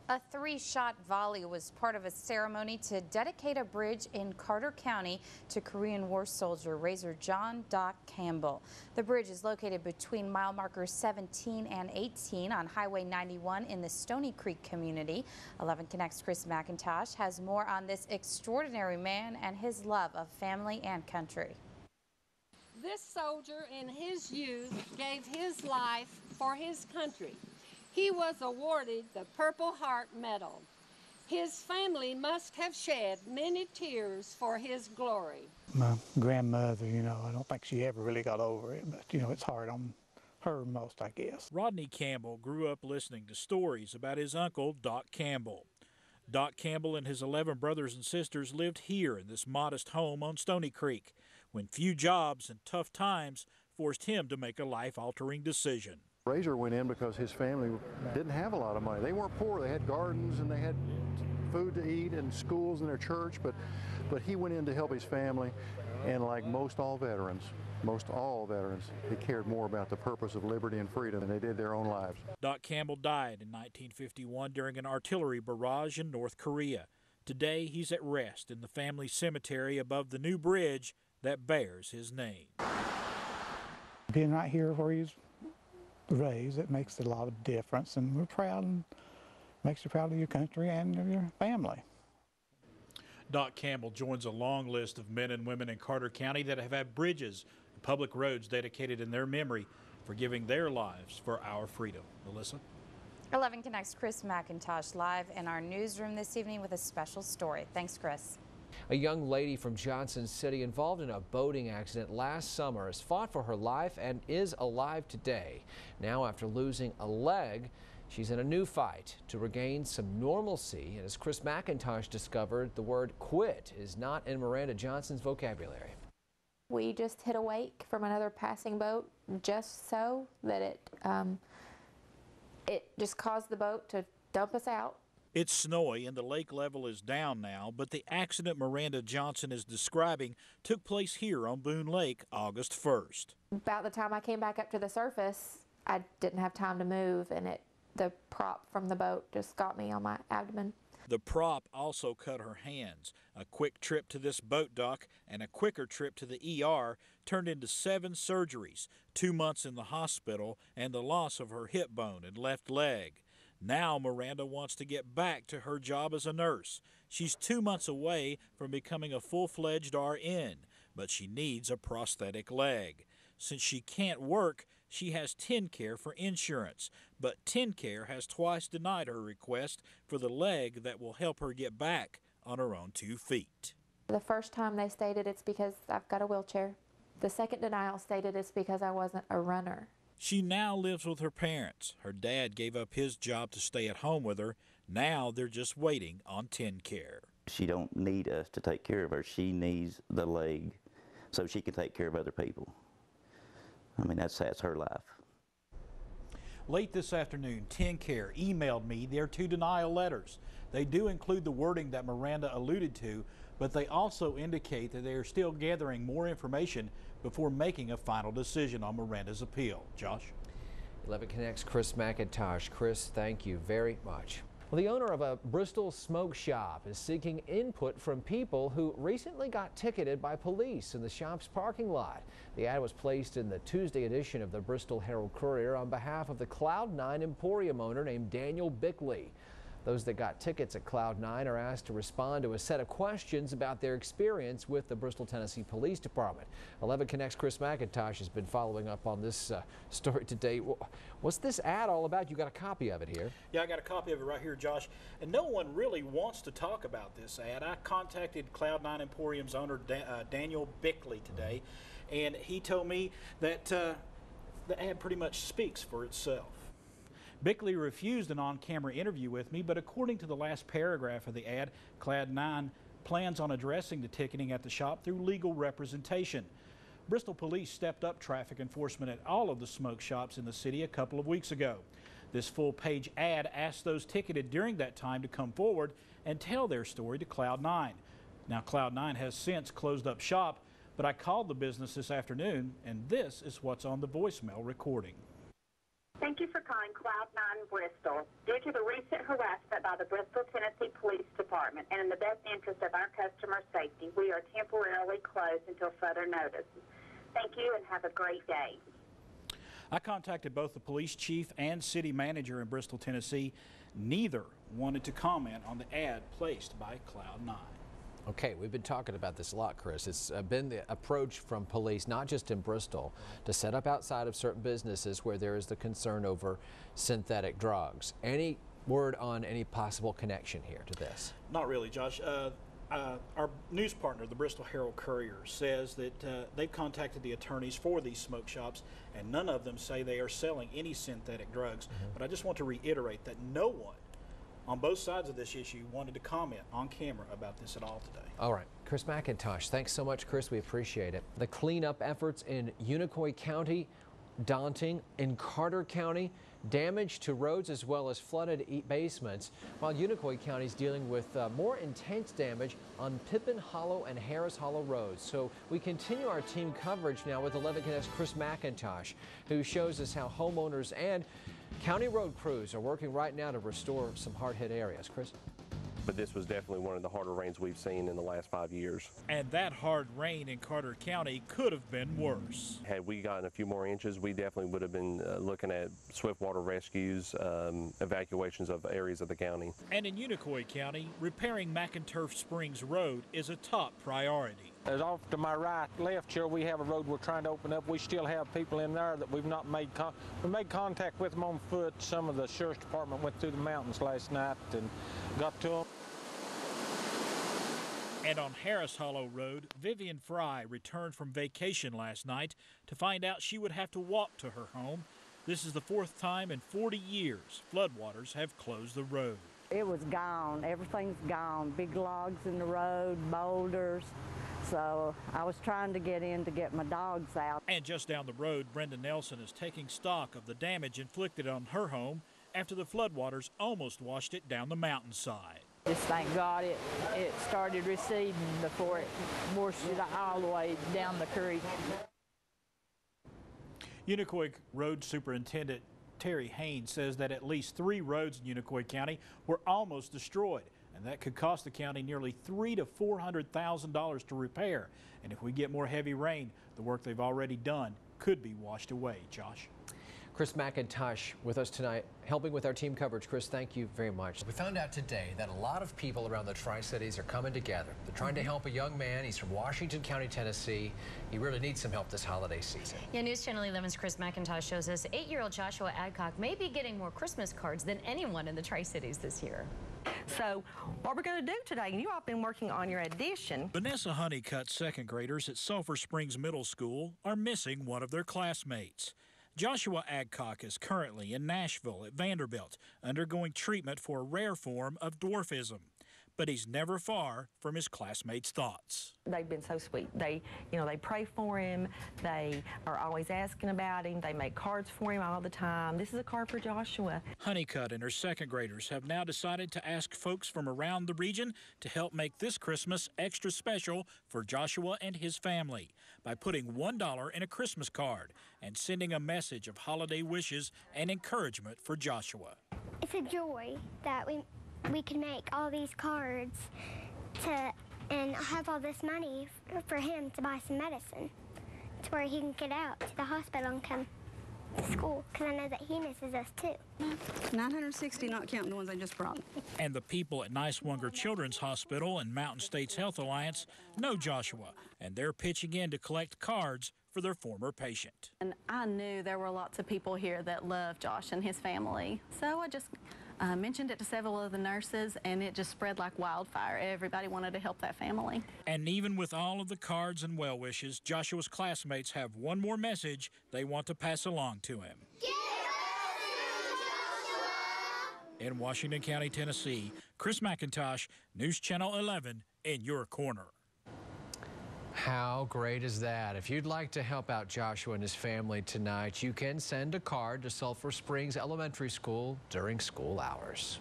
A three-shot volley was part of a ceremony to dedicate a bridge in Carter County to Korean War soldier Razor John Doc Campbell. The bridge is located between mile markers 17 and 18 on Highway 91 in the Stony Creek community. 11 Connect's Chris McIntosh has more on this extraordinary man and his love of family and country. This soldier in his youth gave his life for his country. He was awarded the Purple Heart Medal. His family must have shed many tears for his glory. My grandmother, I don't think she ever really got over it, but, it's hard on her most, I guess. Rodney Campbell grew up listening to stories about his uncle, Doc Campbell. Doc Campbell and his 11 brothers and sisters lived here in this modest home on Stony Creek when few jobs and tough times forced him to make a life-altering decision. Razor went in because his family didn't have a lot of money. They weren't poor. They had gardens and they had food to eat and schools in their church, but he went in to help his family, and like most all veterans, he cared more about the purpose of liberty and freedom than they did their own lives. Doc Campbell died in 1951 during an artillery barrage in North Korea. Today he's at rest in the family cemetery above the new bridge that bears his name. Being right here where he's raised, it makes a lot of difference, and we're proud, and makes you proud of your country and of your family. Doc Campbell joins a long list of men and women in Carter County that have had bridges and public roads dedicated in their memory for giving their lives for our freedom. Melissa? 11 Connect's Chris McIntosh live in our newsroom this evening with a special story. Thanks, Chris. A young lady from Johnson City involved in a boating accident last summer has fought for her life and is alive today. Now, after losing a leg, she's in a new fight to regain some normalcy. And as Chris McIntosh discovered, the word quit is not in Miranda Johnson's vocabulary. We just hit a wake from another passing boat just so that it just caused the boat to dump us out. It's snowy and the lake level is down now, but the accident Miranda Johnson is describing took place here on Boone Lake August 1st. About the time I came back up to the surface, I didn't have time to move, and the prop from the boat just got me on my abdomen. The prop also cut her hands. A quick trip to this boat dock and a quicker trip to the ER turned into 7 surgeries, 2 months in the hospital, and the loss of her hip bone and left leg. Now Miranda wants to get back to her job as a nurse. She's 2 months away from becoming a full-fledged RN, but she needs a prosthetic leg. Since she can't work, she has TennCare for insurance, but TennCare has twice denied her request for the leg that will help her get back on her own 2 feet. The first time they stated it's because I've got a wheelchair. The second denial stated it's because I wasn't a runner. She now lives with her parents. Her dad gave up his job to stay at home with her. Now they're just waiting on TennCare. She don't need us to take care of her. She needs the leg so she can take care of other people. I mean, that's her life. Late this afternoon, TennCare emailed me their 2 denial letters. They do include the wording that Miranda alluded to, but they also indicate that they are still gathering more information before making a final decision on Miranda's appeal. Josh? 11 Connect's Chris McIntosh. Chris, thank you very much. Well, the owner of a Bristol smoke shop is seeking input from people who recently got ticketed by police in the shop's parking lot. The ad was placed in the Tuesday edition of the Bristol Herald-Courier on behalf of the Cloud9 Emporium owner named Daniel Bickley. Those that got tickets at Cloud9 are asked to respond to a set of questions about their experience with the Bristol, Tennessee Police Department. 11 Connect's Chris McIntosh has been following up on this story today. What's this ad all about? You got a copy of it here. Yeah, I got a copy of it right here, Josh. And no one really wants to talk about this ad. I contacted Cloud9 Emporium's owner, Daniel Bickley, today, and he told me that the ad pretty much speaks for itself. Bickley refused an on-camera interview with me, but according to the last paragraph of the ad, Cloud9 plans on addressing the ticketing at the shop through legal representation. Bristol police stepped up traffic enforcement at all of the smoke shops in the city a couple of weeks ago. This full-page ad asked those ticketed during that time to come forward and tell their story to Cloud9. Now, Cloud9 has since closed up shop, but I called the business this afternoon, and this is what's on the voicemail recording. Thank you for calling Cloud9 Bristol. Due to the recent harassment by the Bristol, Tennessee Police Department and in the best interest of our customer safety, we are temporarily closed until further notice. Thank you and have a great day. I contacted both the police chief and city manager in Bristol, Tennessee. Neither wanted to comment on the ad placed by Cloud9. Okay, we've been talking about this a lot, Chris. It's been the approach from police, not just in Bristol, to set up outside of certain businesses where there is the concern over synthetic drugs. Any word on any possible connection here to this? Not really, Josh. Our news partner, the Bristol Herald-Courier, says that they've contacted the attorneys for these smoke shops, and none of them say they are selling any synthetic drugs. But I just want to reiterate that no one on both sides of this issue wanted to comment on camera about this at all today. All right, Chris McIntosh, thanks so much, Chris. We appreciate it. The cleanup efforts in Unicoi County, daunting. In Carter County, damage to roads as well as flooded basements, while Unicoi County is dealing with more intense damage on Pippin Hollow and Harris Hollow roads. So we continue our team coverage now with 11 Connect's Chris McIntosh, who shows us how homeowners and county road crews are working right now to restore some hard-hit areas. Chris? But this was definitely one of the harder rains we've seen in the last 5 years. And that hard rain in Carter County could have been worse. Had we gotten a few more inches, we definitely would have been looking at swift water rescues, evacuations of areas of the county. And in Unicoi County, repairing McIntosh Springs Road is a top priority. As off to my left here, we have a road we're trying to open up. We still have people in there that we've not made we made contact with them on foot. Some of the sheriff's department went through the mountains last night and got to them. And on Harris Hollow Road, Vivian Fry returned from vacation last night to find out she would have to walk to her home. This is the fourth time in 40 years floodwaters have closed the road. It was gone. Everything's gone. Big logs in the road, boulders. So I was trying to get in to get my dogs out. And just down the road, Brenda Nelson is taking stock of the damage inflicted on her home after the floodwaters almost washed it down the mountainside. Just thank God it started receding before it washed it all the way down the creek. Unicoi Road Superintendent Terry Haynes says that at least 3 roads in Unicoi County were almost destroyed, and that could cost the county nearly $300,000 to $400,000 to repair. And if we get more heavy rain, the work they've already done could be washed away. Josh? Chris McIntosh with us tonight, helping with our team coverage. Chris, thank you very much. We found out today that a lot of people around the Tri-Cities are coming together. They're trying to help a young man. He's from Washington County, Tennessee. He really needs some help this holiday season. Yeah, News Channel 11's Chris McIntosh shows us 8-year-old Joshua Adcock may be getting more Christmas cards than anyone in the Tri-Cities this year. So what we're going to do today, and you all have been working on your addition. Vanessa Honeycutt's second graders at Sulphur Springs Middle School are missing one of their classmates. Joshua Adcock is currently in Nashville at Vanderbilt, undergoing treatment for a rare form of dwarfism. But he's never far from his classmates' thoughts. They've been so sweet. They pray for him. They are always asking about him. They make cards for him all the time. This is a card for Joshua. Honeycutt and her second graders have now decided to ask folks from around the region to help make this Christmas extra special for Joshua and his family by putting $1 in a Christmas card and sending a message of holiday wishes and encouragement for Joshua. It's a joy that we can make all these cards and have all this money for him to buy some medicine to where he can get out to the hospital and come to school, because I know that he misses us too. 960, not counting the ones I just brought. And the people at Niswonger Children's Hospital and Mountain States Health Alliance know Joshua, and they're pitching in to collect cards for their former patient. And I knew there were lots of people here that loved Josh and his family, so I just mentioned it to several of the nurses, and it just spread like wildfire. Everybody wanted to help that family. And even with all of the cards and well wishes, Joshua's classmates have one more message they want to pass along to him. Get well soon, Joshua! In Washington County, Tennessee, Chris McIntosh, News Channel 11, in your corner. How great is that? If you'd like to help out Joshua and his family tonight, you can send a card to Sulphur Springs Elementary School during school hours.